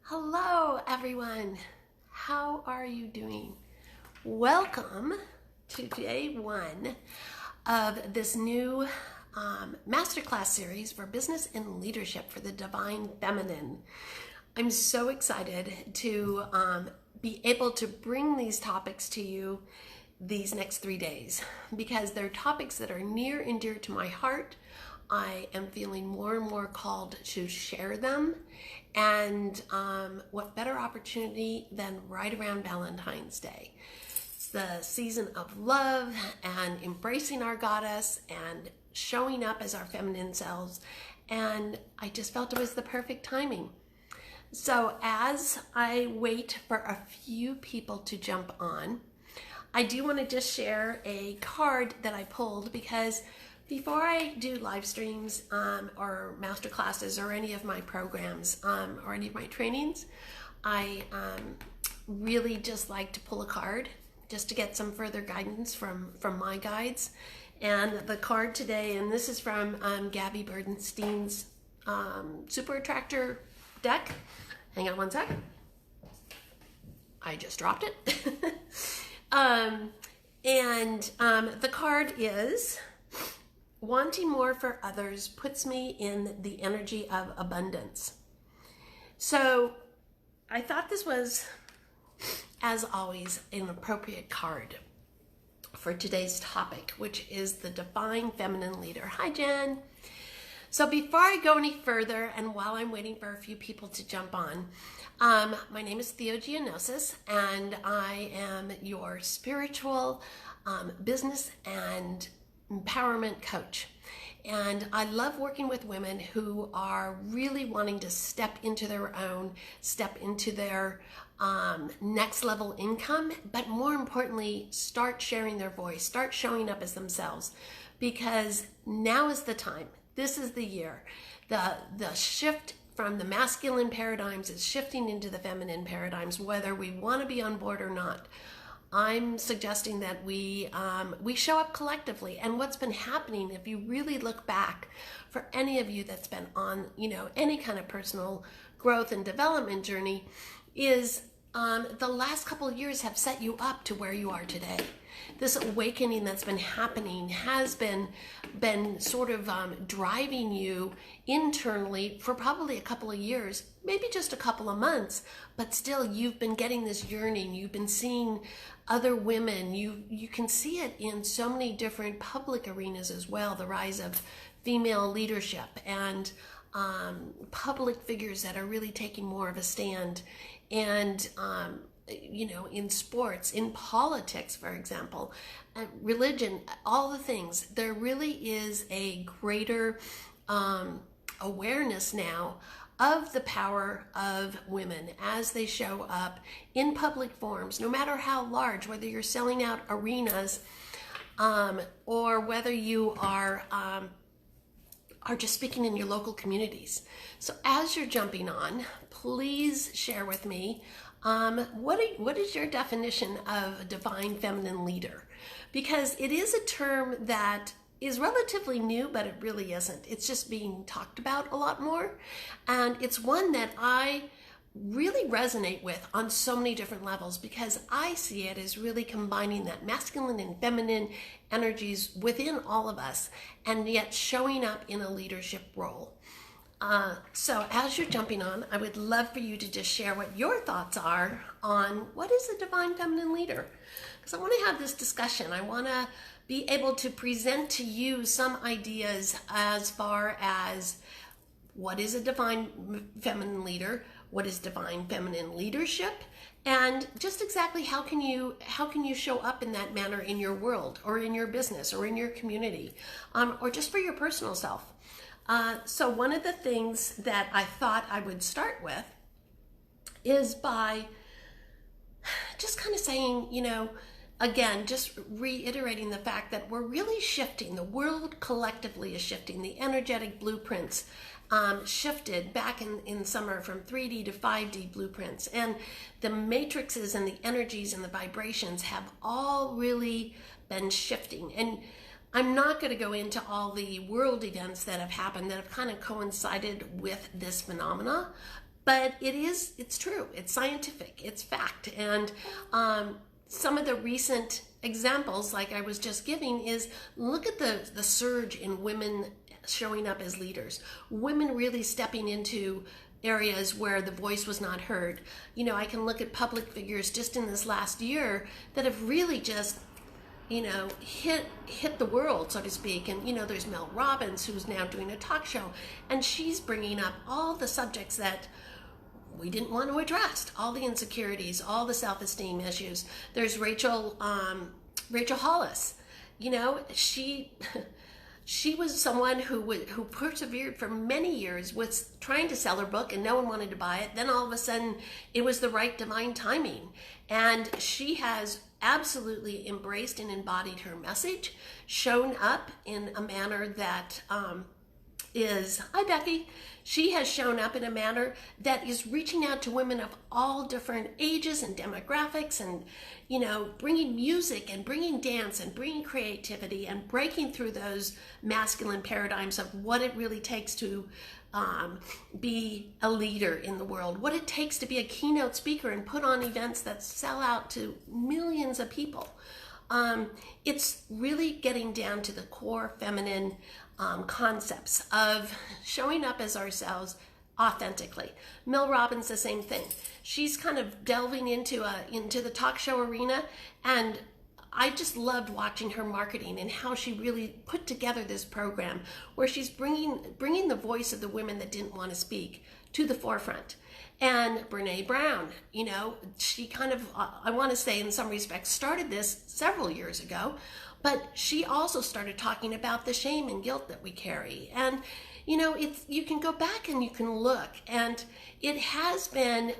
Hello, everyone. How are you doing? Welcome to day one of this new masterclass series for business and leadership for the divine feminine. I'm so excited to be able to bring these topics to you these next 3 days because they're topics that are near and dear to my heart. I am feeling more and more called to share them, and what better opportunity than right around Valentine's Day. It's the season of love and embracing our goddess and showing up as our feminine selves, and I just felt it was the perfect timing. So as I wait for a few people to jump on, I do want to just share a card that I pulled because before I do live streams or master classes or any of my programs or any of my trainings, I really just like to pull a card just to get some further guidance from my guides. And the card today, and this is from Gabby Burdenstein's Super Attractor deck. Hang on one second. I just dropped it. The card is: wanting more for others puts me in the energy of abundance. So I thought this was, as always, an appropriate card for today's topic, which is the divine feminine leader. Hi, Jen. So before I go any further, and while I'm waiting for a few people to jump on, my name is Theogenosis, and I am your spiritual business and empowerment coach. And I love working with women who are really wanting to step into their own, step into their next level income, but more importantly, start sharing their voice, start showing up as themselves, because now is the time. This is the year. The shift from the masculine paradigms is shifting into the feminine paradigms, whether we want to be on board or not. I'm suggesting that we show up collectively. And what's been happening, if you really look back, for any of you that's been on, any kind of personal growth and development journey, is the last couple of years have set you up to where you are today. This awakening that's been happening has been sort of driving you internally for probably a couple of years, maybe just a couple of months, but still you've been getting this yearning. You've been seeing other women. You can see it in so many different public arenas as well, the rise of female leadership and public figures that are really taking more of a stand. And in sports, in politics, for example, religion, all the things, there really is a greater awareness now of the power of women as they show up in public forums, no matter how large, whether you're selling out arenas or whether you are just speaking in your local communities. So as you're jumping on, please share with me what is your definition of a divine feminine leader? Because it is a term that is relatively new, but it really isn't. It's just being talked about a lot more. And it's one that I really resonate with on so many different levels, because I see it as really combining that masculine and feminine energies within all of us, and yet showing up in a leadership role. So as you're jumping on, I would love for you to just share what your thoughts are on what is a divine feminine leader. Because I want to have this discussion. I want to be able to present to you some ideas as far as what is a divine feminine leader, what is divine feminine leadership, and just exactly how can you show up in that manner in your world or in your business or in your community, or just for your personal self. So one of the things that I thought I would start with is by just kind of saying, again, just reiterating the fact that we're really shifting. The world collectively is shifting. The energetic blueprints shifted back in summer from 3D to 5D blueprints. And the matrices and the energies and the vibrations have all really been shifting. And I'm not going to go into all the world events that have happened that have kind of coincided with this phenomena, but it's true. It's scientific. It's fact. And some of the recent examples, like I was just giving, is look at the surge in women showing up as leaders, women really stepping into areas where the voice was not heard. You know, I can look at public figures just in this last year that have really just, you know, hit the world, so to speak. And, you know, there's Mel Robbins, who's now doing a talk show, and she's bringing up all the subjects that we didn't want to address, all the insecurities, all the self-esteem issues. There's Rachel Hollis. You know, she was someone who persevered for many years, was trying to sell her book and no one wanted to buy it. Then all of a sudden it was the right divine timing. And she has absolutely embraced and embodied her message, shown up in a manner that hi Becky. She has shown up in a manner that is reaching out to women of all different ages and demographics, and, you know, bringing music and bringing dance and bringing creativity and breaking through those masculine paradigms of what it really takes to be a leader in the world, what it takes to be a keynote speaker and put on events that sell out to millions of people. It's really getting down to the core feminine concepts of showing up as ourselves authentically. Mel Robbins, the same thing. She's kind of delving into the talk show arena, and I just loved watching her marketing and how she really put together this program where she's bringing the voice of the women that didn't want to speak to the forefront. And Brene Brown, you know, she kind of, I want to say in some respects, started this several years ago, but she also started talking about the shame and guilt that we carry. And, you know, you can go back and you can look, and it has been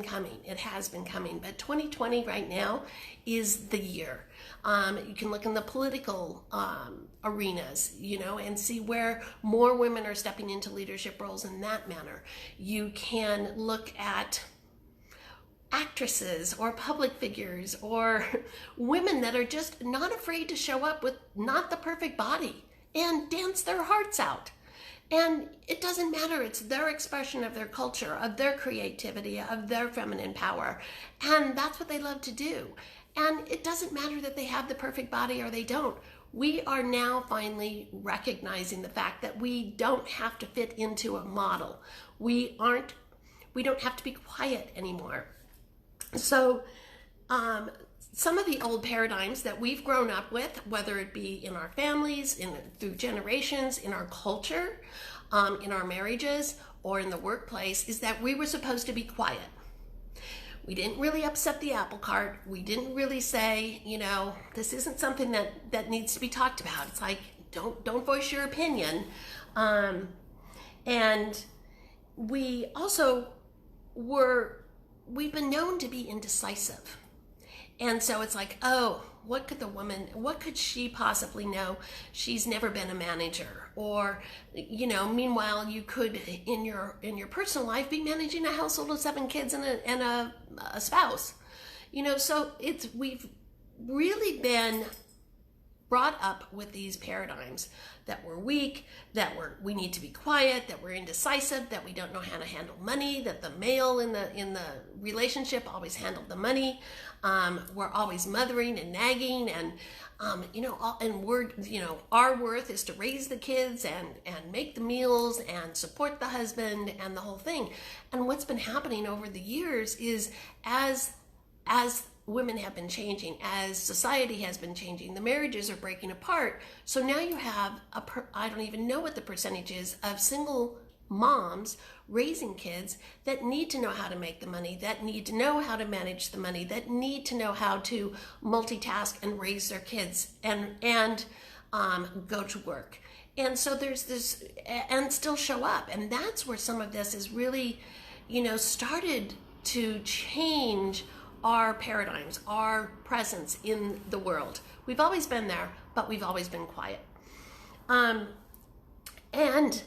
coming, but 2020 right now is the year. You can look in the political arenas, you know, and see where more women are stepping into leadership roles in that manner. You can look at actresses or public figures or women that are just not afraid to show up with not the perfect body and dance their hearts out. And it doesn't matter, it's their expression of their culture, of their creativity, of their feminine power. And that's what they love to do. And it doesn't matter that they have the perfect body or they don't. We are now finally recognizing the fact that we don't have to fit into a model. We don't have to be quiet anymore. So some of the old paradigms that we've grown up with, whether it be in our families, through generations, in our culture, in our marriages, or in the workplace, is that we were supposed to be quiet. We didn't really upset the apple cart. We didn't really say, you know, this isn't something that needs to be talked about. It's like, don't voice your opinion. And we also we've been known to be indecisive. And so it's like, oh, what could she possibly know? She's never been a manager. Or, you know, meanwhile, you could, in your personal life, be managing a household of 7 kids and a spouse. You know, so we've really been brought up with these paradigms that we're weak, that we need to be quiet, that we're indecisive, that we don't know how to handle money, that the male in the relationship always handled the money. We're always mothering and nagging, and you know, our worth is to raise the kids and make the meals and support the husband and the whole thing. And what's been happening over the years is as women have been changing, as society has been changing, the marriages are breaking apart. So now you have I don't even know what the percentage is of single moms raising kids that need to know how to make the money, that need to know how to manage the money, that need to know how to multitask and raise their kids and go to work. And so there's this, and still show up. And that's where some of this is really, you know, started to change our paradigms, our presence in the world. We've always been there, but we've always been quiet. And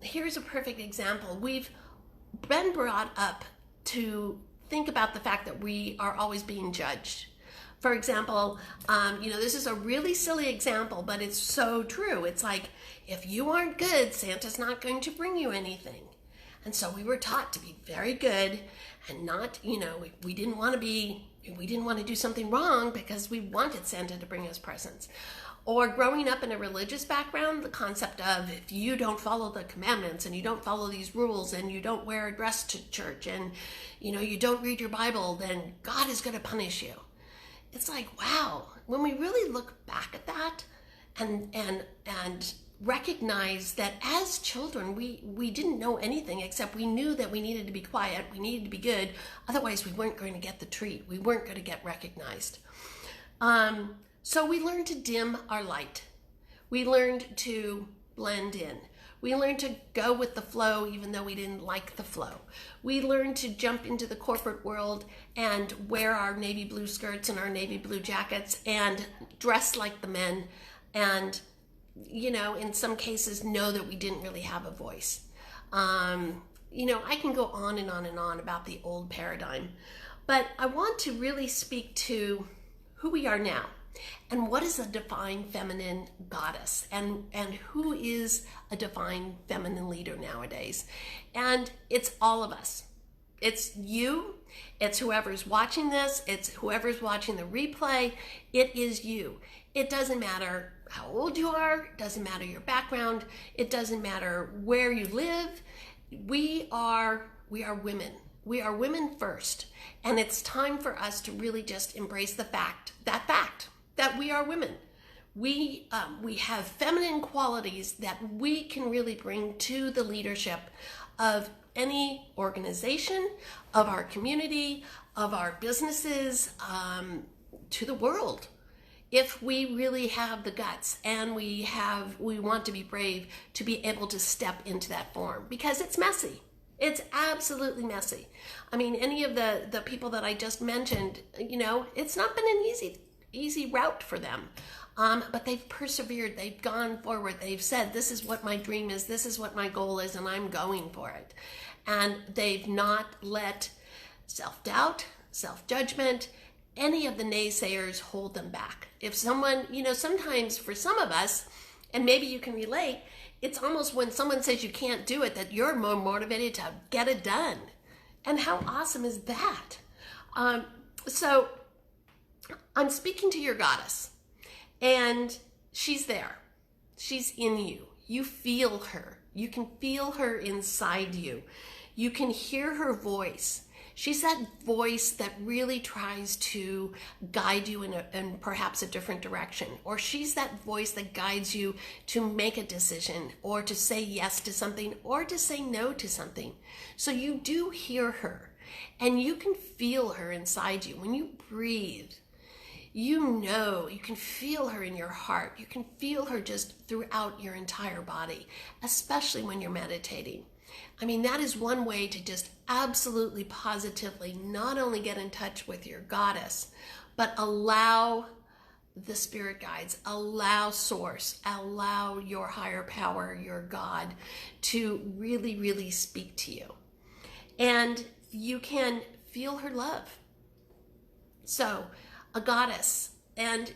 here's a perfect example. We've been brought up to think about the fact that we are always being judged. For example, you know, this is a really silly example, but it's so true. It's like, if you aren't good, Santa's not going to bring you anything. And so we were taught to be very good and not, we didn't want to do something wrong because we wanted Santa to bring us presents. Or growing up in a religious background, the concept of if you don't follow the commandments and you don't follow these rules and you don't wear a dress to church and, you don't read your Bible, then God is going to punish you. It's like, wow, when we really look back at that and recognize that as children, we didn't know anything except we knew that we needed to be quiet, we needed to be good, otherwise we weren't going to get the treat, we weren't going to get recognized. So we learned to dim our light. We learned to blend in. We learned to go with the flow even though we didn't like the flow. We learned to jump into the corporate world and wear our navy blue skirts and our navy blue jackets and dress like the men and, in some cases know that we didn't really have a voice. I can go on and on and on about the old paradigm, but I want to really speak to who we are now. And what is a divine feminine goddess? And who is a divine feminine leader nowadays? And it's all of us. It's you. It's whoever's watching this. It's whoever's watching the replay. It is you. It doesn't matter how old you are. It doesn't matter your background. It doesn't matter where you live. We are women. We are women first. And it's time for us to really just embrace that fact that we are women. We have feminine qualities that we can really bring to the leadership of any organization, of our community, of our businesses, to the world. If we really have the guts and we want to be brave to be able to step into that form, because it's messy. It's absolutely messy. I mean, any of the people that I just mentioned, it's not been an easy route for them. But they've persevered, they've gone forward, they've said, this is what my dream is, this is what my goal is, and I'm going for it. And they've not let self-doubt, self-judgment, any of the naysayers hold them back. If someone, sometimes for some of us, and maybe you can relate, it's almost when someone says you can't do it that you're more motivated to get it done. And how awesome is that? So I'm speaking to your goddess, and she's there. She's in you. You feel her. You can feel her inside you. You can hear her voice. She's that voice that really tries to guide you in perhaps a different direction. Or she's that voice that guides you to make a decision or to say yes to something or to say no to something. So you do hear her and you can feel her inside you. When you breathe, you can feel her in your heart. You can feel her just throughout your entire body, especially when you're meditating. I mean, that is one way to just absolutely positively not only get in touch with your goddess, but allow the spirit guides, allow source, allow your higher power, your God, to really, really speak to you. And you can feel her love. So, a goddess, and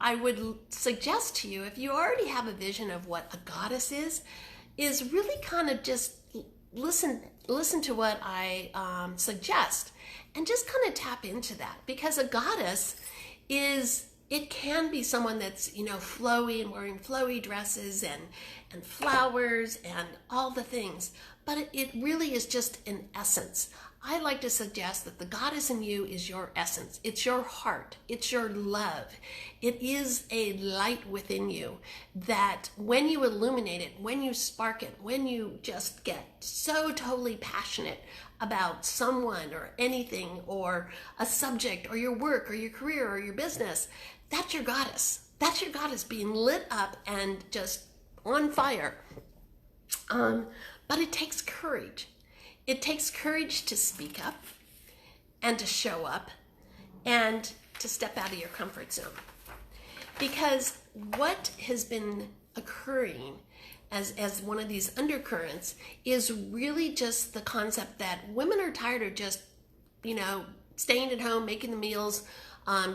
I would suggest to you, if you already have a vision of what a goddess is really kind of just listen to what I suggest and just kind of tap into that, because a goddess it can be someone that's, flowy and wearing flowy dresses and flowers and all the things, but it really is just an essence. I like to suggest that the goddess in you is your essence. It's your heart. It's your love. It is a light within you that when you illuminate it, when you spark it, when you just get so totally passionate about someone or anything or a subject or your work or your career or your business, that's your goddess. That's your goddess being lit up and just on fire. But it takes courage. It takes courage to speak up and to show up and to step out of your comfort zone. Because what has been occurring as one of these undercurrents is really just the concept that women are tired of just, staying at home, making the meals,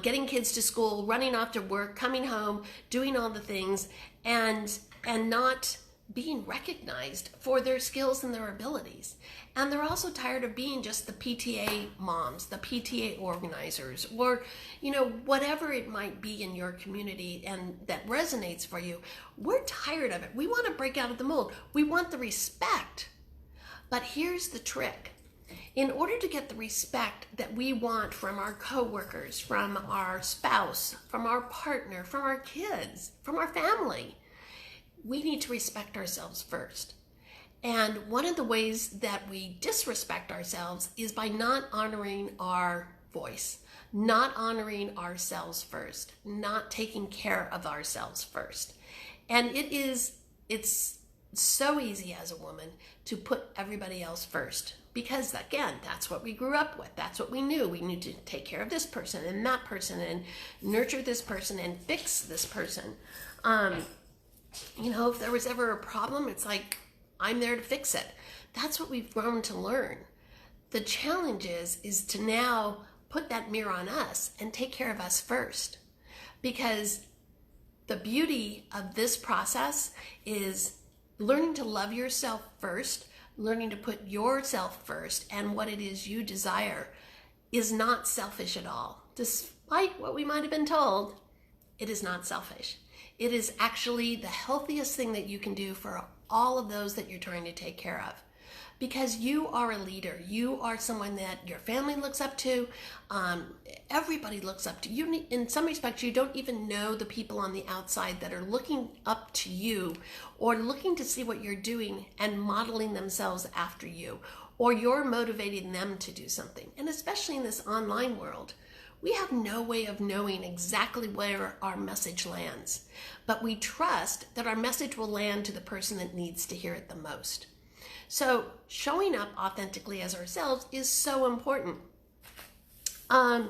getting kids to school, running off to work, coming home, doing all the things, and not being recognized for their skills and their abilities. And they're also tired of being just the PTA moms, the PTA organizers, or, whatever it might be in your community and that resonates for you. We're tired of it. We want to break out of the mold. We want the respect. But here's the trick. In order to get the respect that we want from our coworkers, from our spouse, from our partner, from our kids, from our family, we need to respect ourselves first. And one of the ways that we disrespect ourselves is by not honoring our voice, not honoring ourselves first, not taking care of ourselves first. And it's so easy as a woman to put everybody else first, because again, that's what we grew up with. That's what we knew. We need to take care of this person and that person and nurture this person and fix this person. If there was ever a problem, it's like, I'm there to fix it. That's what we've grown to learn. The challenge is to now put that mirror on us and take care of us first. Because the beauty of this process is learning to love yourself first, learning to put yourself first and what it is you desire is not selfish at all. Despite what we might have been told, it is not selfish. It is actually the healthiest thing that you can do for all of those that you're trying to take care of. Because you are a leader. You are someone that your family looks up to. Everybody looks up to you. In some respects, you don't even know the people on the outside that are looking up to you or looking to see what you're doing and modeling themselves after you, or you're motivating them to do something. And especially in this online world, we have no way of knowing exactly where our message lands, but we trust that our message will land to the person that needs to hear it the most. So showing up authentically as ourselves is so important. I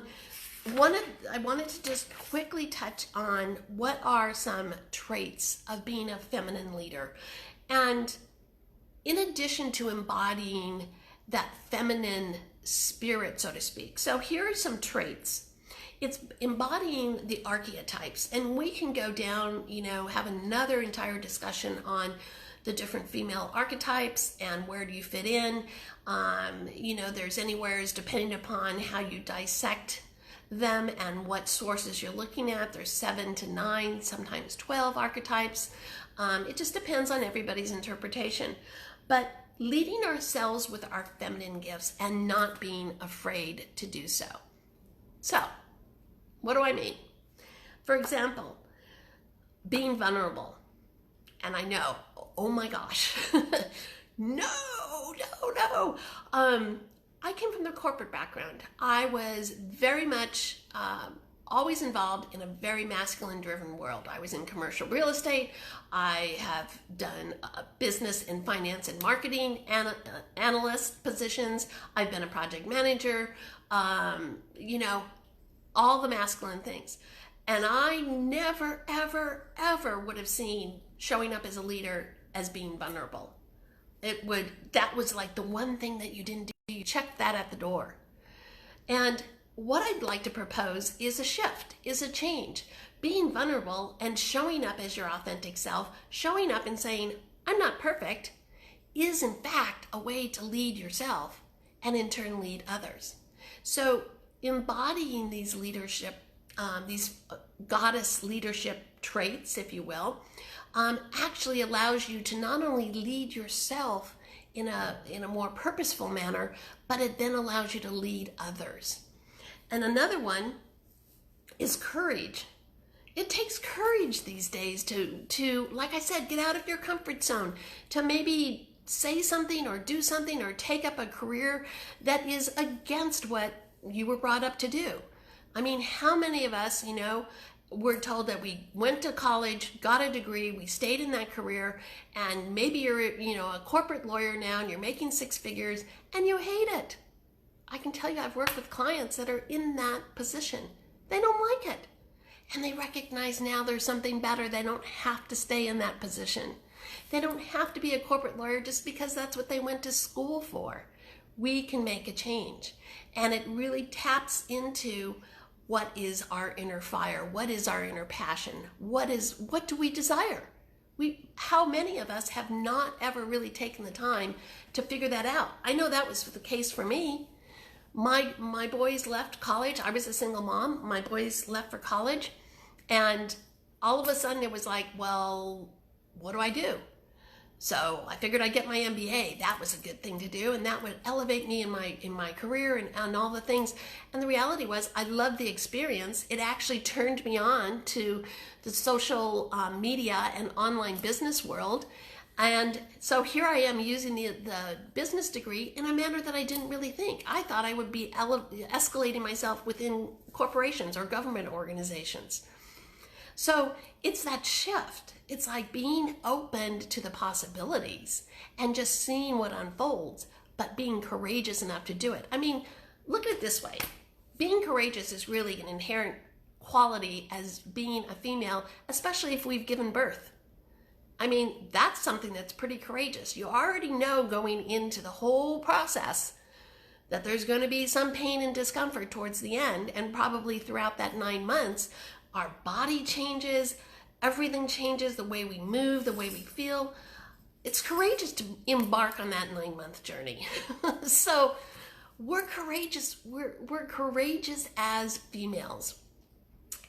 wanted to just quickly touch on what are some traits of being a feminine leader. And in addition to embodying that feminine spirit, so to speak. So here are some traits. It's embodying the archetypes, and we can go down, have another entire discussion on the different female archetypes and where do you fit in. There's anywheres depending upon how you dissect them and what sources you're looking at. There's 7 to 9, sometimes 12 archetypes. It just depends on everybody's interpretation. But leading ourselves with our feminine gifts and not being afraid to do so. So, what do I mean? For example, being vulnerable. And I know, oh my gosh, no. I came from the corporate background. I was very much always involved in a very masculine-driven world. I was in commercial real estate. I have done business in finance and marketing, analyst positions. I've been a project manager, all the masculine things. And I never, ever, ever would have seen showing up as a leader as being vulnerable. That was like the one thing that you didn't do. You checked that at the door. And what I'd like to propose is a shift, is a change. Being vulnerable and showing up as your authentic self, showing up and saying, I'm not perfect, is in fact a way to lead yourself and in turn lead others. So embodying these leadership, these goddess leadership traits, if you will, actually allows you to not only lead yourself in a more purposeful manner, but it then allows you to lead others. And another one is courage. It takes courage these days to, like I said, get out of your comfort zone, to maybe say something or do something or take up a career that is against what you were brought up to do. I mean, how many of us, we're told that we went to college, got a degree, we stayed in that career, and maybe you're, a corporate lawyer now and you're making 6 figures and you hate it. I can tell you I've worked with clients that are in that position. They don't like it. And they recognize now there's something better. They don't have to stay in that position. They don't have to be a corporate lawyer just because that's what they went to school for. We can make a change. And it really taps into what is our inner fire? What is our inner passion? What do we desire? How many of us have not ever really taken the time to figure that out? I know that was the case for me. My boys left college. I was a single mom. My boys left for college, and all of a sudden it was like, well, what do I do? So I figured I'd get my MBA. That was a good thing to do, and that would elevate me in my career and all the things. And the reality was, I loved the experience. It actually turned me on to the social media and online business world. And so here I am using the business degree in a manner that I didn't really think. I thought I would be escalating myself within corporations or government organizations. So it's that shift. It's like being opened to the possibilities and just seeing what unfolds, but being courageous enough to do it. I mean, look at it this way. Being courageous is really an inherent quality as being a female, especially if we've given birth. I mean, that's something that's pretty courageous. You already know going into the whole process that there's going to be some pain and discomfort towards the end, and probably throughout that 9 months, our body changes, everything changes, the way we move, the way we feel. It's courageous to embark on that 9-month journey. So we're courageous. We're courageous as females.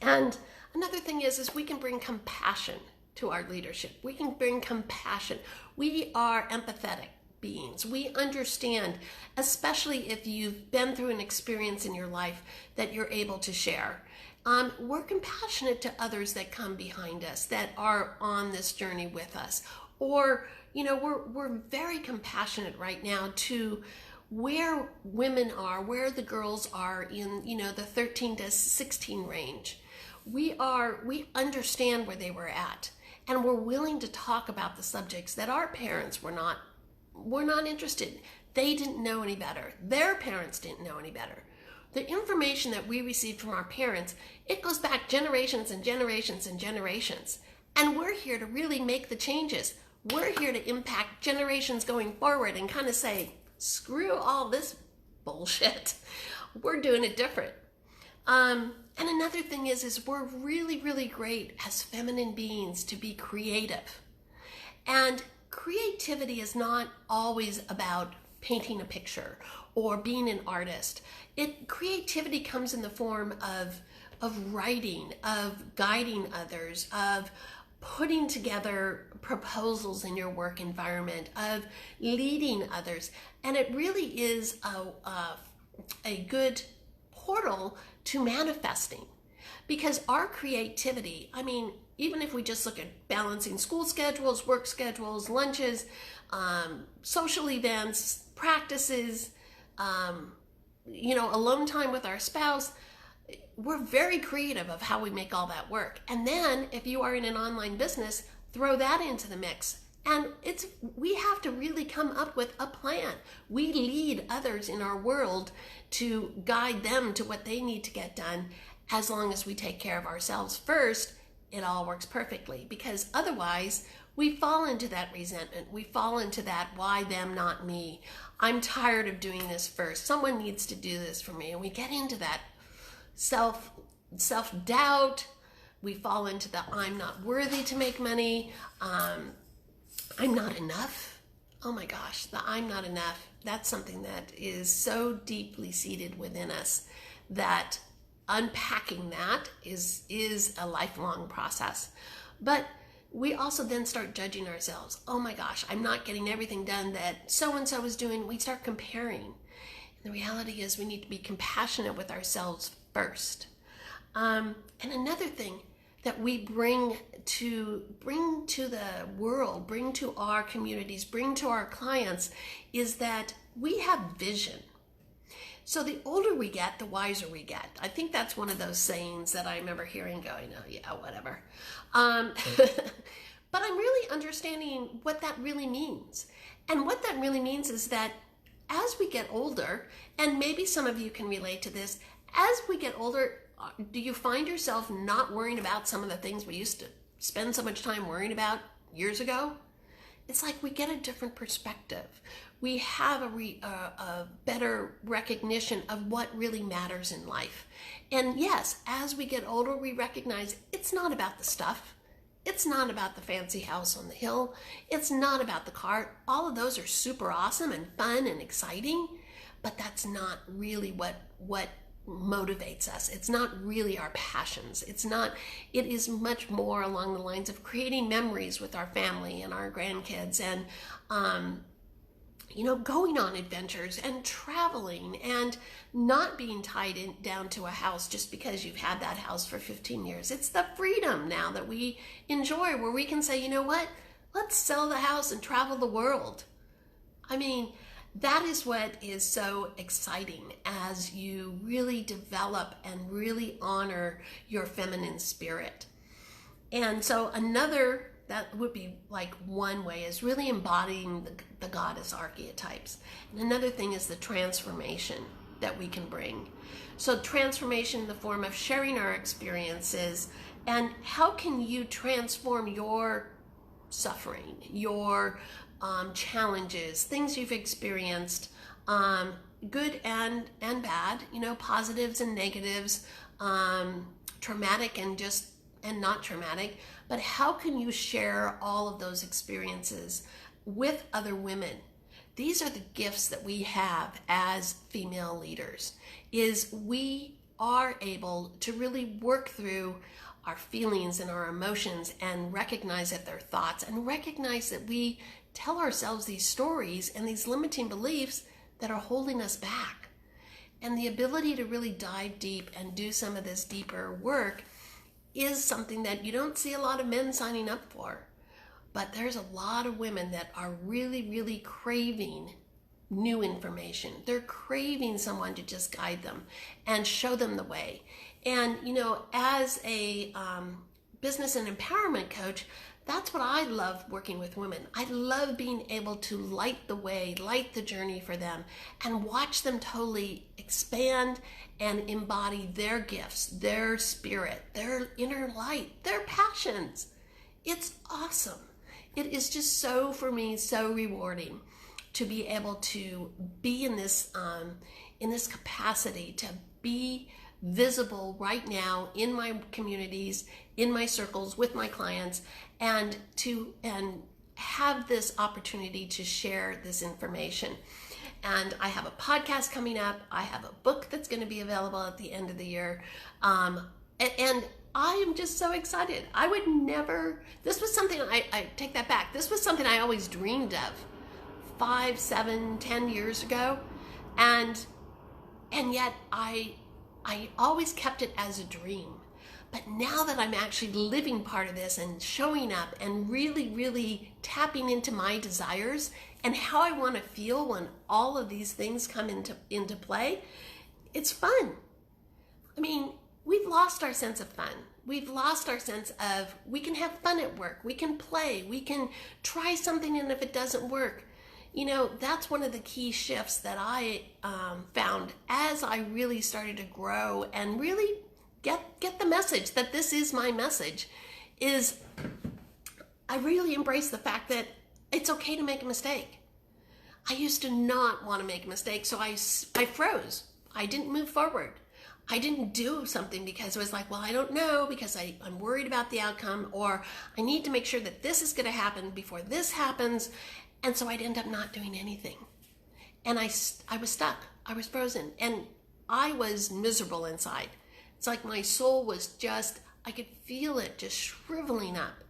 And another thing is we can bring compassion to our leadership. We can bring compassion. We are empathetic beings. We understand, especially if you've been through an experience in your life that you're able to share. We're compassionate to others that come behind us, that are on this journey with us. Or, we're very compassionate right now to where women are, where the girls are in, the 13 to 16 range. We understand where they were at, and we're willing to talk about the subjects that our parents were not interested. They didn't know any better. Their parents didn't know any better. The information that we received from our parents, it goes back generations and generations and generations. And we're here to really make the changes. We're here to impact generations going forward and kind of say, screw all this bullshit. We're doing it different. And another thing is we're really, really great as feminine beings to be creative. And creativity is not always about painting a picture or being an artist. Creativity comes in the form of writing, of guiding others, of putting together proposals in your work environment, of leading others. And it really is a good portal to manifesting, because our creativity, I mean, even if we just look at balancing school schedules, work schedules, lunches, social events, practices, alone time with our spouse, we're very creative of how we make all that work. And then if you are in an online business, throw that into the mix. And we have to really come up with a plan. We lead others in our world to guide them to what they need to get done. As long as we take care of ourselves first, it all works perfectly, because otherwise we fall into that resentment. We fall into that, why them, not me? I'm tired of doing this first. Someone needs to do this for me. And we get into that self-doubt. We fall into the, I'm not worthy to make money. I'm not enough. Oh my gosh, the I'm not enough. That's something that is so deeply seated within us that unpacking that is a lifelong process. But we also then start judging ourselves. Oh my gosh, I'm not getting everything done that so-and-so is doing. We start comparing. And the reality is we need to be compassionate with ourselves first. And another thing that we bring to the world, bring to our communities, bring to our clients, is that we have vision. So the older we get, the wiser we get. I think that's one of those sayings that I remember hearing going, oh yeah, whatever. But I'm really understanding what that really means. And what that really means is that as we get older, and maybe some of you can relate to this, as we get older, do you find yourself not worrying about some of the things we used to spend so much time worrying about years ago? It's like we get a different perspective. We have a better recognition of what really matters in life. And yes, as we get older, we recognize it's not about the stuff. It's not about the fancy house on the hill. It's not about the car. All of those are super awesome and fun and exciting, but that's not really what motivates us. It's not really our passions. It is much more along the lines of creating memories with our family and our grandkids, and going on adventures and traveling and not being down to a house just because you've had that house for 15 years. It's the freedom now that we enjoy, where we can say, you know what, let's sell the house and travel the world. I mean, that is what is so exciting as you really develop and really honor your feminine spirit. And so that would be like one way, is really embodying the goddess archetypes. And another thing is the transformation that we can bring. So transformation in the form of sharing our experiences, and how can you transform your suffering, your challenges, things you've experienced, good and bad, positives and negatives, traumatic and not traumatic, but how can you share all of those experiences with other women? These are the gifts that we have as female leaders, is we are able to really work through our feelings and our emotions and recognize that they're thoughts, and recognize that we tell ourselves these stories and these limiting beliefs that are holding us back. And the ability to really dive deep and do some of this deeper work is something that you don't see a lot of men signing up for. But there's a lot of women that are really, really craving new information. They're craving someone to just guide them and show them the way. And, as a business and empowerment coach, that's what I love working with women. I love being able to light the way, light the journey for them, and watch them totally expand and embody their gifts, their spirit, their inner light, their passions. It's awesome. It is just for me, so rewarding to be able to be in this capacity, to be visible right now in my communities, in my circles, with my clients, and have this opportunity to share this information. And I have a podcast coming up. I have a book that's going to be available at the end of the year. And I am just so excited. This was something, I take that back. This was something I always dreamed of 5, 7, 10 years ago. And yet I always kept it as a dream. But now that I'm actually living part of this and showing up and really, really tapping into my desires and how I want to feel when all of these things come into play, it's fun. I mean, we've lost our sense of fun. We've lost our sense of, we can have fun at work. We can play. We can try something, and if it doesn't work, that's one of the key shifts that I found as I really started to grow and really get the message that this is my message, is I really embrace the fact that it's okay to make a mistake. I used to not want to make a mistake, so I froze. I didn't move forward. I didn't do something because it was like, well, I don't know, because I'm worried about the outcome, or I need to make sure that this is going to happen before this happens. And so I'd end up not doing anything. And I was stuck. I was frozen. And I was miserable inside. It's like my soul was I could feel it just shriveling up.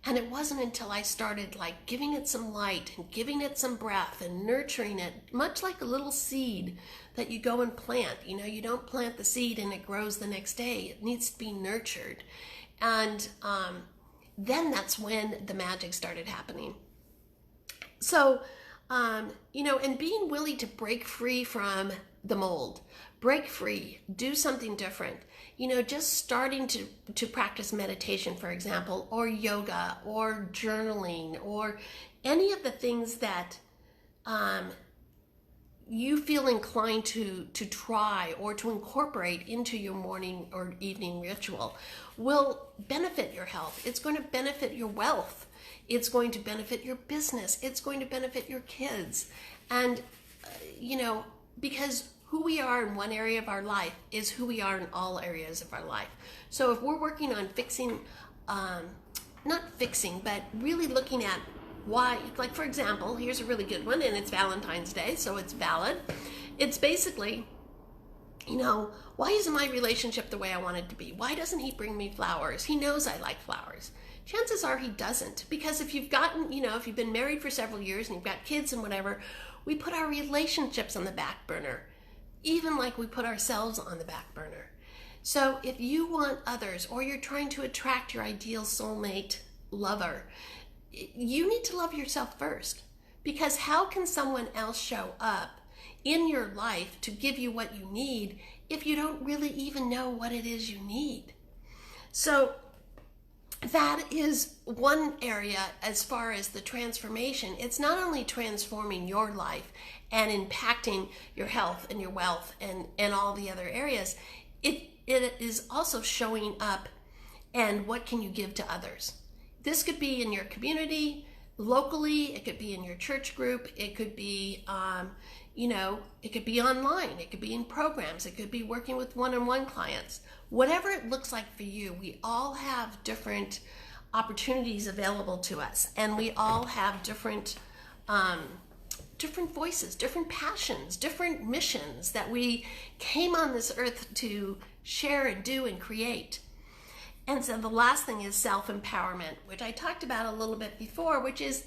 And it wasn't until I started giving it some light and giving it some breath and nurturing it, much like a little seed that you go and plant. You don't plant the seed and it grows the next day. It needs to be nurtured. And then that's when the magic started happening. So, and being willing to break free from the mold, break free, do something different, just starting to practice meditation, for example, or yoga, or journaling, or any of the things that you feel inclined to try or to incorporate into your morning or evening ritual will benefit your health. It's going to benefit your wealth. It's going to benefit your business. It's going to benefit your kids. And, because who we are in one area of our life is who we are in all areas of our life. So if we're working on fixing not fixing, but really looking at why. Like, for example, here's a really good one, and it's Valentine's Day, so it's valid. It's basically, why isn't my relationship the way I want it to be? Why doesn't he bring me flowers? He knows I like flowers. Chances are he doesn't, because if you've been married for several years and you've got kids and whatever, we put our relationships on the back burner, even like we put ourselves on the back burner. So if you want others, or you're trying to attract your ideal soulmate lover, you need to love yourself first, because how can someone else show up in your life to give you what you need if you don't really even know what it is you need? So that is one area as far as the transformation. It's not only transforming your life and impacting your health and your wealth and all the other areas, it is also showing up and what can you give to others. This could be in your community, locally, it could be in your church group, it could be it could be online, it could be in programs, it could be working with one-on-one clients. Whatever it looks like for you, we all have different opportunities available to us, and we all have different voices, different passions, different missions that we came on this earth to share and do and create. And so the last thing is self-empowerment, which I talked about a little bit before, which is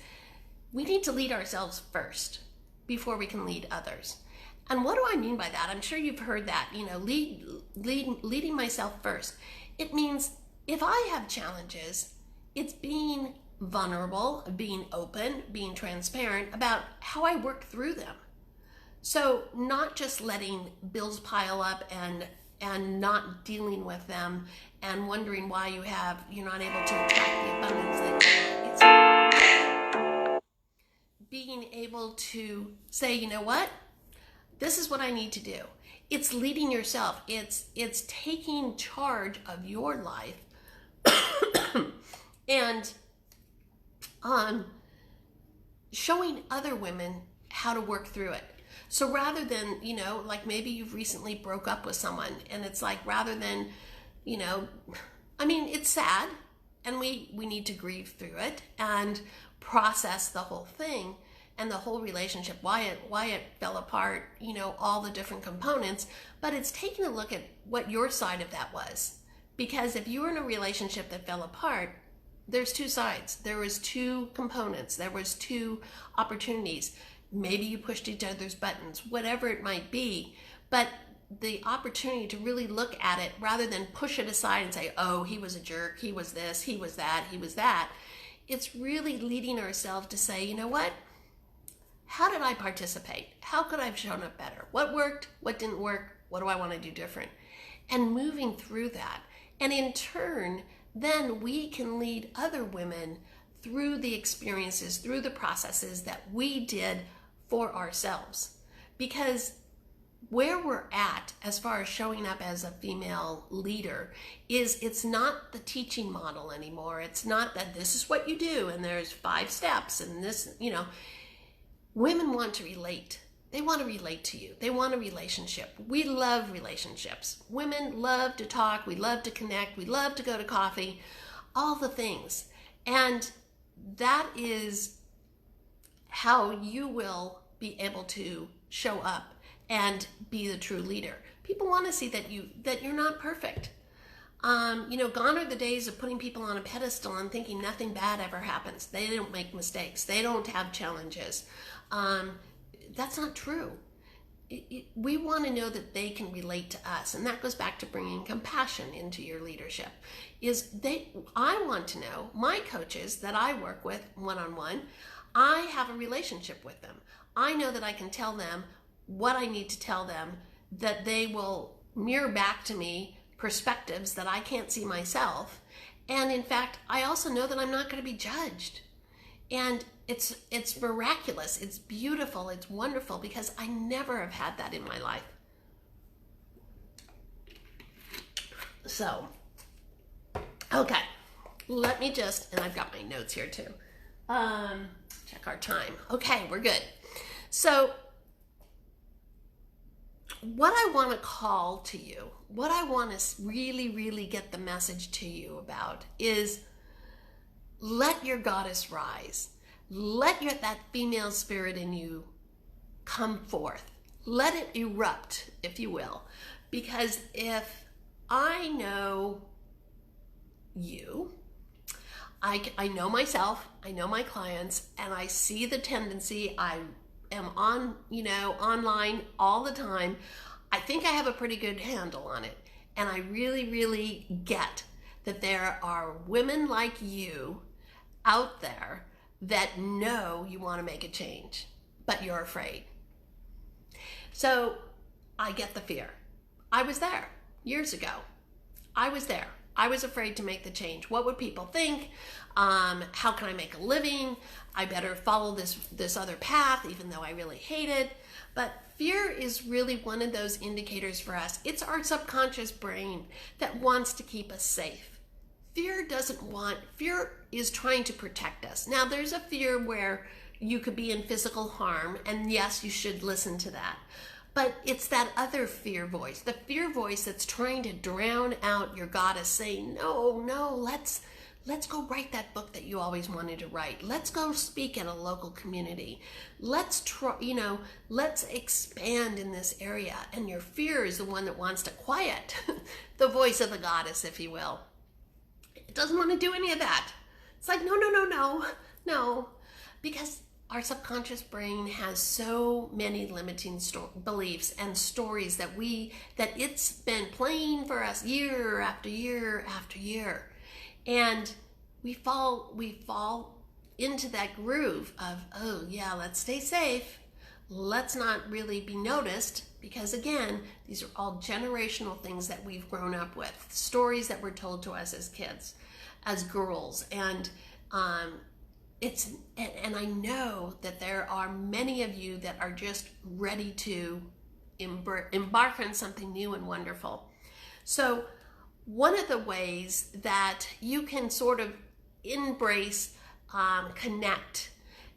we need to lead ourselves first before we can lead others. And what do I mean by that? I'm sure you've heard that, leading myself first. It means if I have challenges, it's being vulnerable, being open, being transparent about how I work through them. So not just letting bills pile up and not dealing with them and wondering why you're not able to attract the abundance that you want. It's being able to say, you know what? This is what I need to do. It's leading yourself. It's taking charge of your life and showing other women how to work through it. So rather than, like maybe you've recently broke up with someone, and it's like, rather than, it's sad, and we need to grieve through it and process the whole thing and the whole relationship, why it fell apart, all the different components. But it's taking a look at what your side of that was. Because if you were in a relationship that fell apart, there's two sides. There was two components. There was two opportunities. Maybe you pushed each other's buttons, whatever it might be. But the opportunity to really look at it rather than push it aside and say, oh, he was a jerk, he was this, he was that, he was that. It's really leading ourselves to say, you know what? How did I participate? How could I have shown up better? What worked? What didn't work? What do I want to do different? And moving through that. And in turn, then we can lead other women through the experiences, through the processes that we did for ourselves. Because where we're at as far as showing up as a female leader is, it's not the teaching model anymore. It's not that this is what you do and there's 5 steps and this, women want to relate. They want to relate to you. They want a relationship. We love relationships. Women love to talk. We love to connect. We love to go to coffee, all the things. And that is how you will be able to show up and be the true leader. People want to see that you're not perfect. Gone are the days of putting people on a pedestal and thinking nothing bad ever happens. They don't make mistakes. They don't have challenges. That's not true. We want to know that they can relate to us, and that goes back to bringing compassion into your leadership. I want to know, my coaches that I work with one-on-one, I have a relationship with them. I know that I can tell them what I need to tell them, that they will mirror back to me perspectives that I can't see myself. And in fact, I also know that I'm not going to be judged. And it's miraculous, it's beautiful, it's wonderful, because I never have had that in my life. So, okay, let me just, and I've got my notes here too, check our time. Okay, we're good. So, what I want to call to you, what I want to really, really get the message to you about is let your goddess rise. Let that female spirit in you come forth. Let it erupt, if you will. Because if I know you, I know myself, I know my clients, and I see the tendency. I am online all the time. I think I have a pretty good handle on it. And I really, really get that there are women like you out there that know you want to make a change, but you're afraid. So I get the fear. I was there years ago. I was there. I was afraid to make the change. What would people think? How can I make a living? I better follow this other path, even though I really hate it. But fear is really one of those indicators for us. It's our subconscious brain that wants to keep us safe. Fear is trying to protect us. Now, there's a fear where you could be in physical harm, and yes, you should listen to that. But it's that other fear voice, the fear voice that's trying to drown out your goddess saying, no, let's go write that book that you always wanted to write. Let's go speak at a local community. Let's expand in this area. And your fear is the one that wants to quiet the voice of the goddess, if you will. It doesn't want to do any of that. It's like, no, because our subconscious brain has so many limiting beliefs and stories that it's been playing for us year after year after year. And we fall into that groove of, oh yeah, let's stay safe. Let's not really be noticed, because again, these are all generational things that we've grown up with, stories that were told to us as kids, as girls. And I know that there are many of you that are just ready to embark on something new and wonderful. So one of the ways that you can sort of embrace, connect,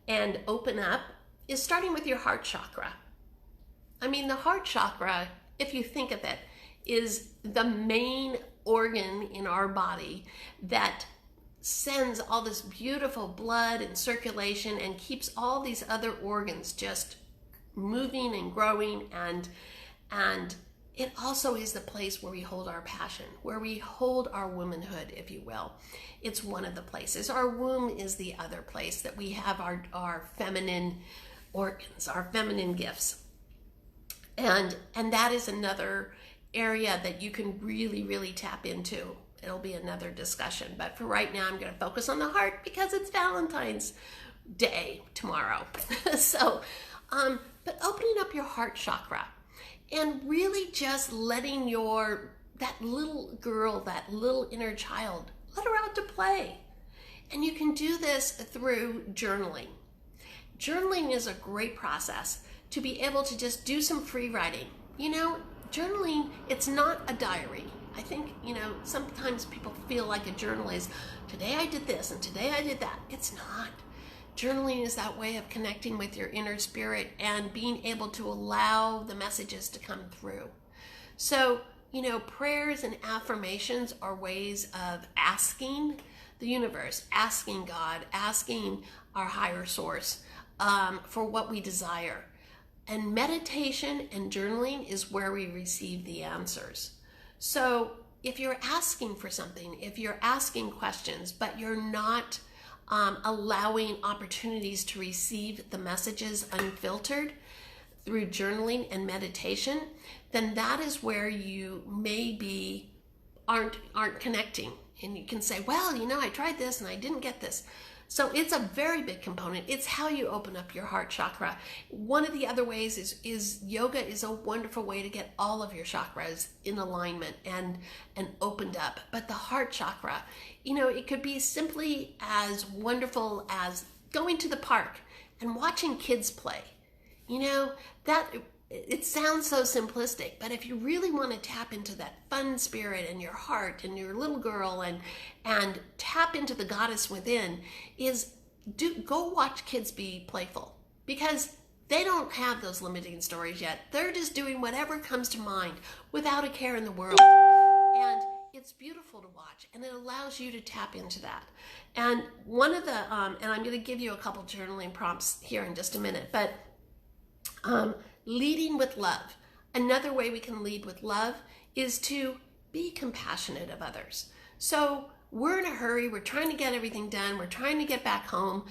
and open up is starting with your heart chakra. I mean, the heart chakra, if you think of it, is the main organ in our body that sends all this beautiful blood and circulation and keeps all these other organs just moving and growing, and it also is the place where we hold our passion, where we hold our womanhood, if you will. It's one of the places. Our womb is the other place that we have our feminine organs, our feminine gifts. And that is another area that you can really, really tap into. It'll be another discussion. But for right now, I'm going to focus on the heart because it's Valentine's Day tomorrow. So, but opening up your heart chakra and really just letting that little girl, that little inner child, let her out to play. And you can do this through journaling. Journaling is a great process to be able to just do some free writing. Journaling, it's not a diary. I think, sometimes people feel like a journal is, today I did this and today I did that. It's not. Journaling is that way of connecting with your inner spirit and being able to allow the messages to come through. So, prayers and affirmations are ways of asking the universe, asking God, asking our higher source for what we desire. And meditation and journaling is where we receive the answers. So if you're asking for something, if you're asking questions, but you're not allowing opportunities to receive the messages unfiltered through journaling and meditation, then that is where you maybe aren't connecting. And you can say, well, I tried this and I didn't get this. So it's a very big component. It's how you open up your heart chakra. One of the other ways is yoga is a wonderful way to get all of your chakras in alignment and opened up. But the heart chakra, it could be simply as wonderful as going to the park and watching kids play. It sounds so simplistic, but if you really want to tap into that fun spirit in your heart and your little girl and tap into the goddess within, go watch kids be playful, because they don't have those limiting stories yet. They're just doing whatever comes to mind without a care in the world. And it's beautiful to watch, and it allows you to tap into that. And one of the, and I'm going to give you a couple journaling prompts here in just a minute, but leading with love. Another way we can lead with love is to be compassionate of others. So we're in a hurry, we're trying to get everything done, we're trying to get back home,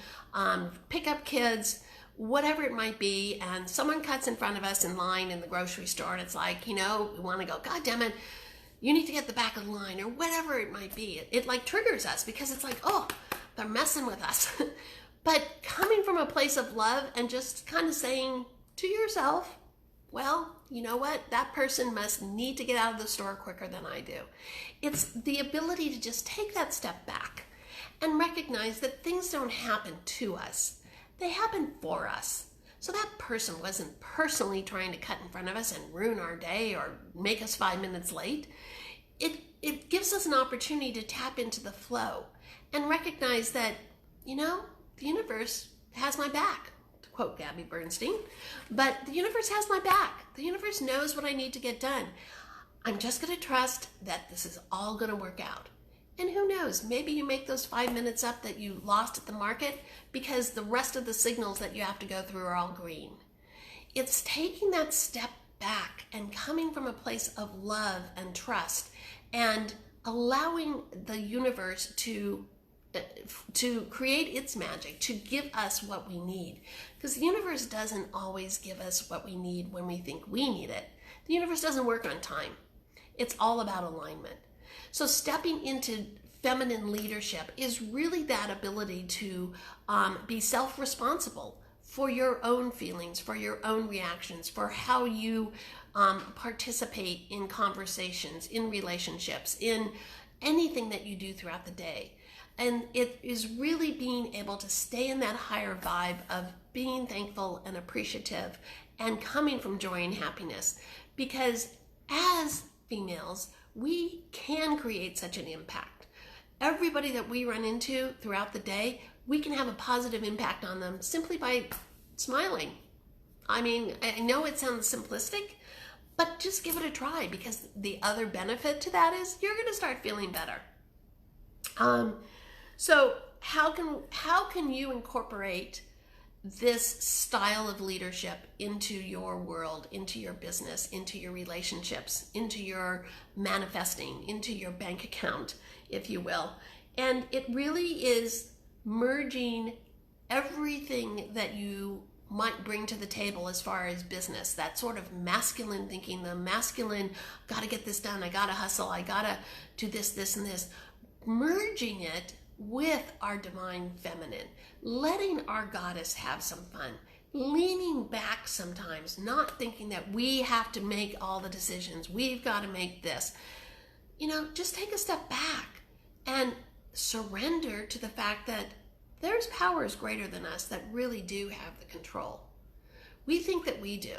pick up kids, whatever it might be, and someone cuts in front of us in line in the grocery store, and it's like, we want to go, God damn it, you need to get the back of the line, or whatever it might be. It like triggers us because it's like, oh, they're messing with us. But coming from a place of love and just kind of saying to yourself, well, you know what? That person must need to get out of the store quicker than I do. It's the ability to just take that step back and recognize that things don't happen to us. They happen for us. So that person wasn't personally trying to cut in front of us and ruin our day or make us 5 minutes late. It gives us an opportunity to tap into the flow and recognize that, the universe has my back, to quote Gabby Bernstein, but the universe has my back. The universe knows what I need to get done. I'm just going to trust that this is all going to work out. And who knows, maybe you make those 5 minutes up that you lost at the market because the rest of the signals that you have to go through are all green. It's taking that step back and coming from a place of love and trust and allowing the universe to create its magic, to give us what we need. Because the universe doesn't always give us what we need when we think we need it. The universe doesn't work on time. It's all about alignment. So stepping into feminine leadership is really that ability to be self-responsible for your own feelings, for your own reactions, for how you participate in conversations, in relationships, in anything that you do throughout the day. And it is really being able to stay in that higher vibe of being thankful and appreciative and coming from joy and happiness. Because as females, we can create such an impact. Everybody that we run into throughout the day, we can have a positive impact on them simply by smiling. I mean, I know it sounds simplistic, but just give it a try, because the other benefit to that is you're going to start feeling better. So how can you incorporate this style of leadership into your world, into your business, into your relationships, into your manifesting, into your bank account, if you will? And it really is merging everything that you might bring to the table as far as business, that sort of masculine thinking, the masculine, gotta get this done, I gotta hustle, I gotta do this, this, and this, merging it with our divine feminine, letting our goddess have some fun, leaning back sometimes, not thinking that we have to make all the decisions, we've got to make this. Just take a step back and surrender to the fact that there's powers greater than us that really do have the control. We think that we do.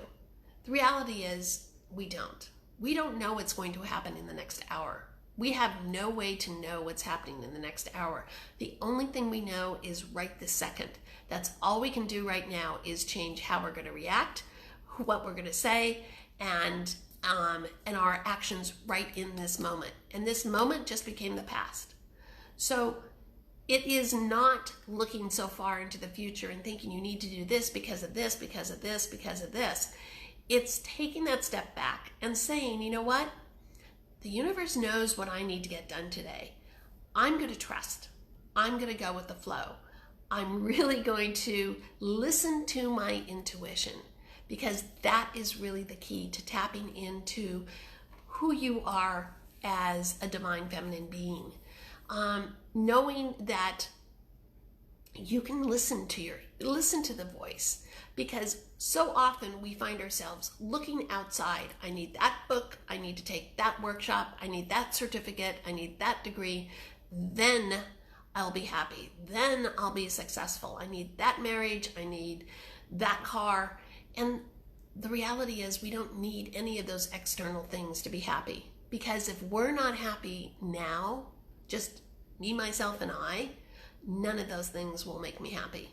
The reality is we don't. We don't know what's going to happen in the next hour. We have no way to know what's happening in the next hour. The only thing we know is right this second. That's all we can do right now, is change how we're going to react, what we're going to say, and our actions right in this moment. And this moment just became the past. So it is not looking so far into the future and thinking you need to do this because of this, because of this, because of this. It's taking that step back and saying, you know what? The universe knows what I need to get done today. I'm going to trust. I'm going to go with the flow. I'm really going to listen to my intuition, because that is really the key to tapping into who you are as a divine feminine being. Knowing that you can listen to the voice, because so often we find ourselves looking outside. I need that book, I need to take that workshop, I need that certificate, I need that degree, then I'll be happy, then I'll be successful. I need that marriage, I need that car. And the reality is we don't need any of those external things to be happy, because if we're not happy now, just me, myself, and I, none of those things will make me happy.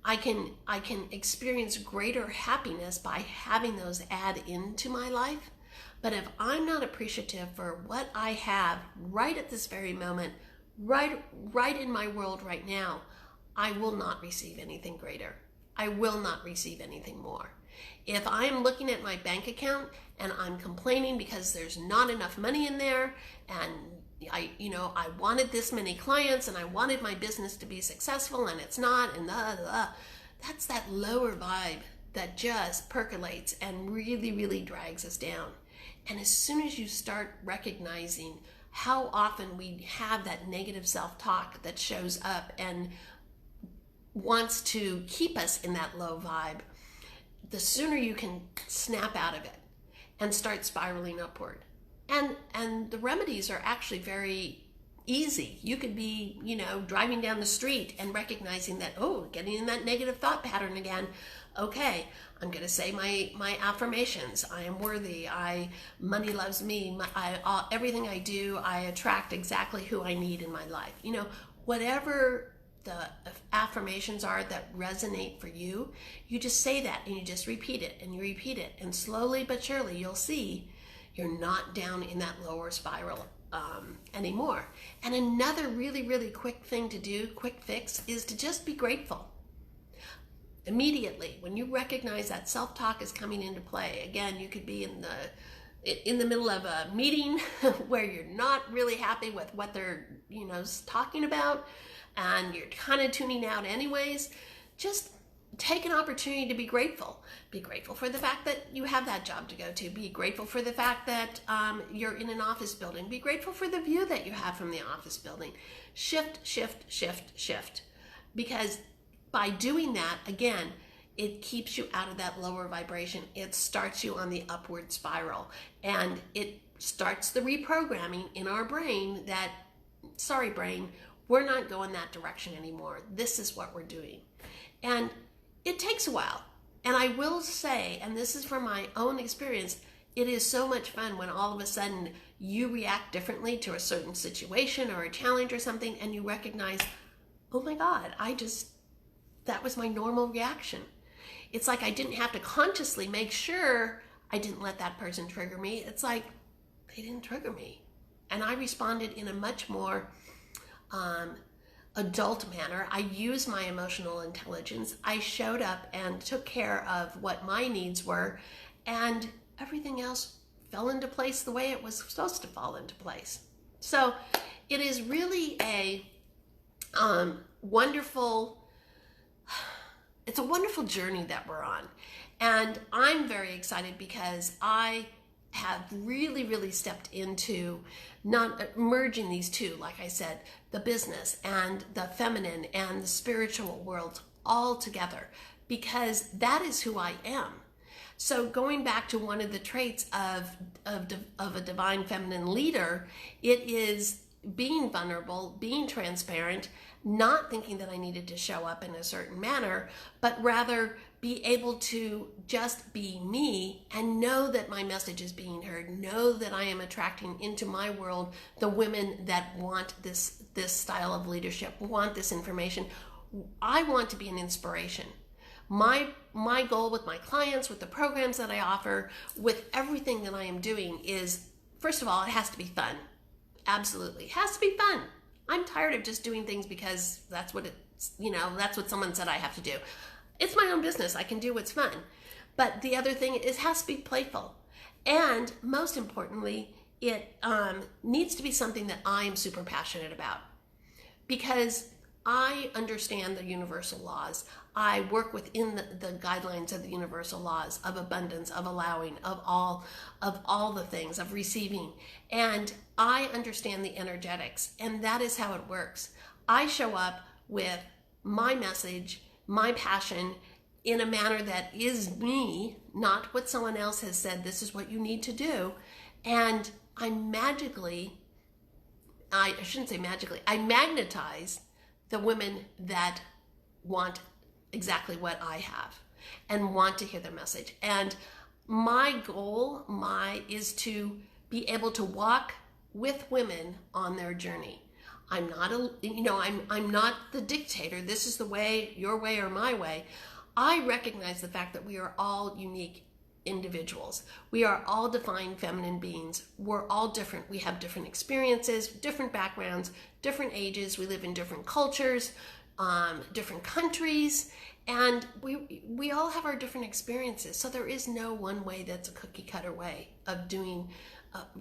I can experience greater happiness by having those add into my life, But if I'm not appreciative for what I have right at this very moment, right in my world right now, I will not receive anything greater. I will not receive anything more. If I'm looking at my bank account and I'm complaining because there's not enough money in there, and I wanted this many clients and I wanted my business to be successful and it's not, and that's that lower vibe that just percolates and really, really drags us down. And as soon as you start recognizing how often we have that negative self-talk that shows up and wants to keep us in that low vibe, the sooner you can snap out of it and start spiraling upward. And the remedies are actually very easy. You could be, driving down the street and recognizing that, getting in that negative thought pattern again. Okay, I'm going to say my affirmations. I am worthy. Money loves me. Everything I do, I attract exactly who I need in my life. Whatever the affirmations are that resonate for you, you just say that and you just repeat it and you repeat it. And slowly but surely, you'll see you're not down in that lower spiral anymore. And another really, really quick thing to do, quick fix, is to just be grateful. Immediately, when you recognize that self-talk is coming into play, again, you could be in the middle of a meeting where you're not really happy with what they're, talking about, and you're kind of tuning out anyways. Just take an opportunity to be grateful. Be grateful for the fact that you have that job to go to. Be grateful for the fact that you're in an office building. Be grateful for the view that you have from the office building. Shift, shift, shift, shift. Because by doing that, again, it keeps you out of that lower vibration. It starts you on the upward spiral. And it starts the reprogramming in our brain that, sorry brain, we're not going that direction anymore. This is what we're doing. And it takes a while. And I will say, and this is from my own experience, it is so much fun when all of a sudden you react differently to a certain situation or a challenge or something, and you recognize, oh my God, that was my normal reaction. It's like I didn't have to consciously make sure I didn't let that person trigger me. It's like they didn't trigger me. And I responded in a much more adult manner. I used my emotional intelligence. I showed up and took care of what my needs were, and everything else fell into place the way it was supposed to fall into place. So it is really a wonderful journey that we're on. And I'm very excited because I have really, really stepped into not merging these two, like I said, the business and the feminine and the spiritual world all together, because that is who I am. So going back to one of the traits of a divine feminine leader, it is being vulnerable, being transparent, not thinking that I needed to show up in a certain manner, but rather be able to just be me and know that my message is being heard, know that I am attracting into my world the women that want this style of leadership, want this information. I want to be an inspiration. My goal with my clients, with the programs that I offer, with everything that I am doing is, first of all, it has to be fun. Absolutely. It has to be fun. I'm tired of just doing things because that's what that's what someone said I have to do. It's my own business. I can do what's fun. But the other thing is, it has to be playful. And most importantly, it needs to be something that I'm super passionate about, because I understand the universal laws. I work within the guidelines of the universal laws of abundance, of allowing, of all the things, of receiving. And I understand the energetics, and that is how it works. I show up with my message, my passion, in a manner that is me, not what someone else has said, this is what you need to do. And I magnetize the women that want exactly what I have and want to hear the message. And my goal is to be able to walk with women on their journey. I'm not I'm not the dictator. This is the way, your way or my way. I recognize the fact that we are all unique individuals. We are all divine feminine beings. We're all different. We have different experiences, different backgrounds, different ages. We live in different cultures, different countries, and we all have our different experiences. So there is no one way that's a cookie cutter way of doing,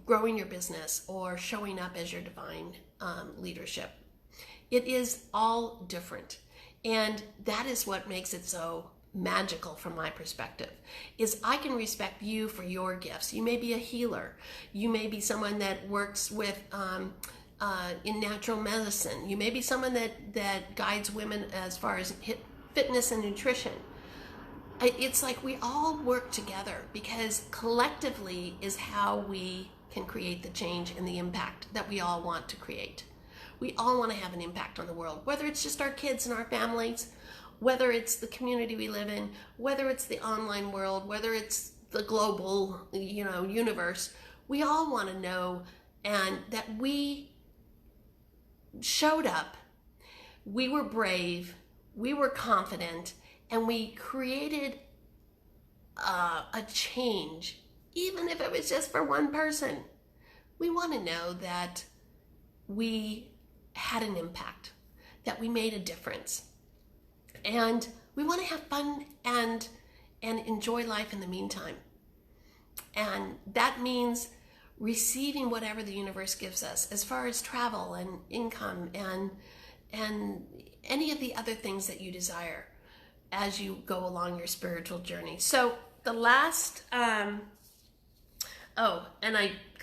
growing your business or showing up as your divine leadership. It is all different. And that is what makes it so magical from my perspective, is I can respect you for your gifts. You may be a healer. You may be someone that works with in natural medicine. You may be someone that guides women as far as fitness and nutrition. It's like we all work together, because collectively is how we can create the change and the impact that we all want to create. We all want to have an impact on the world, whether it's just our kids and our families, whether it's the community we live in, whether it's the online world, whether it's the global, universe. We all want to know and that we showed up, we were brave, we were confident, and we created a change, even if it was just for one person. We want to know that we had an impact, that we made a difference. And we want to have fun and enjoy life in the meantime. And that means receiving whatever the universe gives us as far as travel and income and any of the other things that you desire as you go along your spiritual journey. So the last, because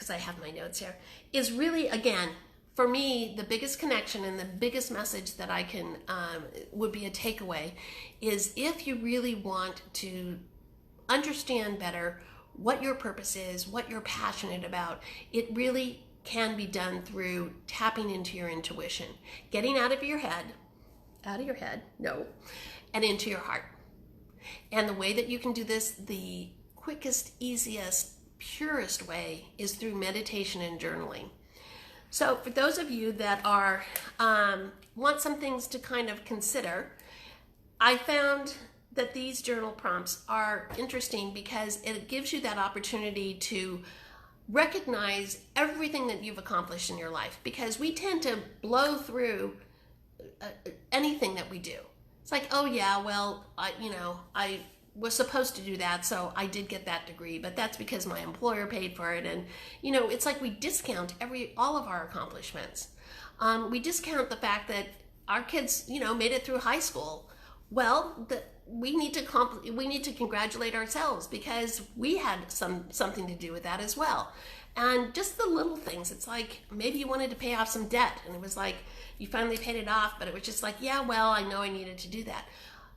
I have my notes here, is really, again, for me, the biggest connection and the biggest message that I can, would be a takeaway, is if you really want to understand better what your purpose is, what you're passionate about, it really can be done through tapping into your intuition, getting out of your head, and into your heart. And the way that you can do this, the quickest, easiest, purest way, is through meditation and journaling. So for those of you that are want some things to kind of consider, I found that these journal prompts are interesting because it gives you that opportunity to recognize everything that you've accomplished in your life, because we tend to blow through anything that we do. It's like, oh yeah, well, I was supposed to do that, so I did get that degree, but that's because my employer paid for it. And it's like we discount all of our accomplishments. We discount the fact that our kids made it through high school. Well, we need to congratulate ourselves, because we had something to do with that as well. And just the little things, it's like maybe you wanted to pay off some debt, and it was like you finally paid it off, but it was just like, yeah, well, I know I needed to do that.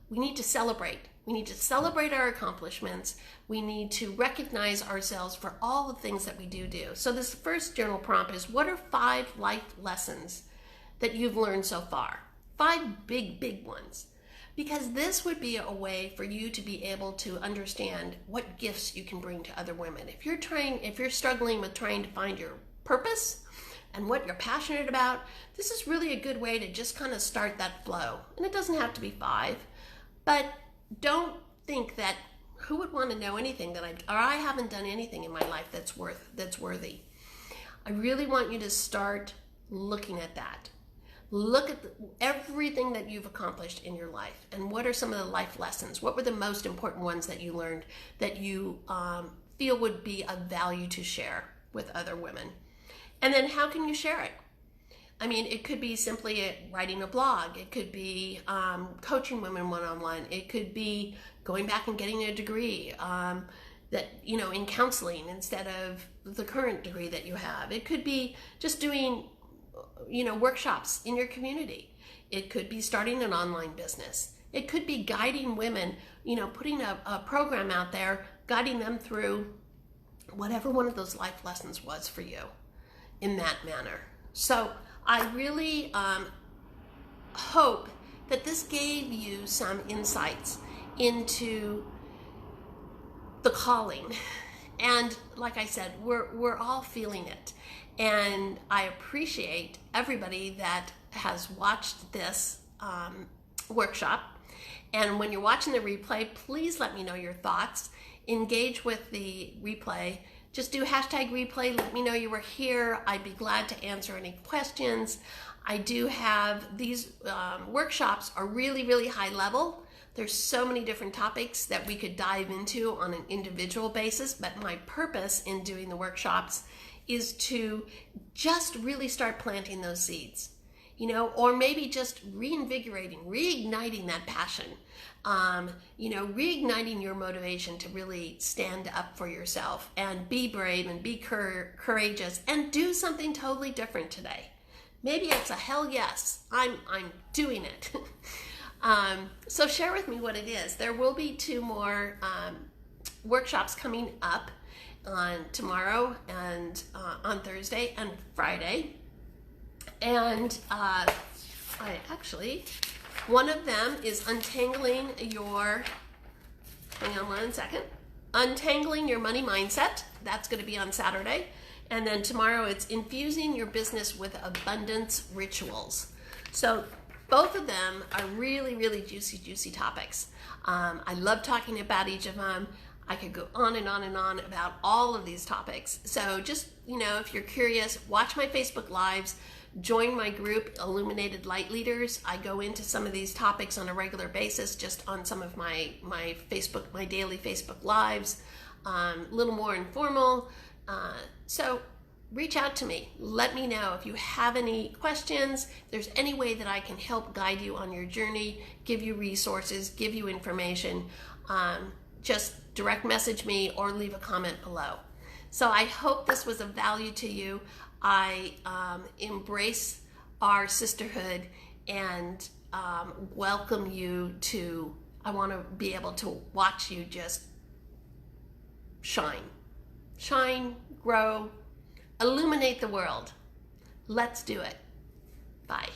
We need to celebrate. We need to celebrate our accomplishments. We need to recognize ourselves for all the things that we do. So this first journal prompt is, what are 5 life lessons that you've learned so far? 5 big ones. Because this would be a way for you to be able to understand what gifts you can bring to other women. If you're struggling with trying to find your purpose and what you're passionate about, this is really a good way to just kind of start that flow. And it doesn't have to be 5. But don't think that, who would want to know anything that I haven't done anything in my life that's worthy. I really want you to start looking at that. Look at everything that you've accomplished in your life, and what are some of the life lessons? What were the most important ones that you learned that you feel would be of value to share with other women? And then how can you share it? I mean, it could be simply writing a blog. It could be coaching women one-on-one. It could be going back and getting a degree in counseling instead of the current degree that you have. It could be just doing, workshops in your community. It could be starting an online business. It could be guiding women, putting a program out there, guiding them through whatever one of those life lessons was for you in that manner. So I really hope that this gave you some insights into the calling. And like I said, we're all feeling it. And I appreciate everybody that has watched this workshop. And when you're watching the replay, please let me know your thoughts. engage with the replay. Just do hashtag replay. Let me know you were here. I'd be glad to answer any questions. I do have these workshops are really, really high level. There's so many different topics that we could dive into on an individual basis, but my purpose in doing the workshops is to just really start planting those seeds, you know, or maybe just reinvigorating, reigniting that passion, you know, reigniting your motivation to really stand up for yourself and be brave and be courageous and do something totally different today. Maybe it's a hell yes, I'm doing it. So share with me what it is. There will be 2 more workshops coming up on tomorrow and on Thursday and Friday. And one of them is untangling your, hang on one second, untangling your money mindset. That's going to be on Saturday. And then tomorrow it's infusing your business with abundance rituals. So both of them are really, really juicy topics. I love talking about each of them. I could go on and on and on about all of these topics. So just, you know, if you're curious, watch my Facebook Lives, join my group, Illuminated Light Leaders. I go into some of these topics on a regular basis, just on some of my daily Facebook Lives, a little more informal. So reach out to me. Let me know if you have any questions. If there's any way that I can help guide you on your journey, give you resources, give you information. Just direct message me or leave a comment below. So I hope this was of value to you. I embrace our sisterhood and welcome you to, I want to be able to watch you just shine, grow, illuminate the world. Let's do it. Bye.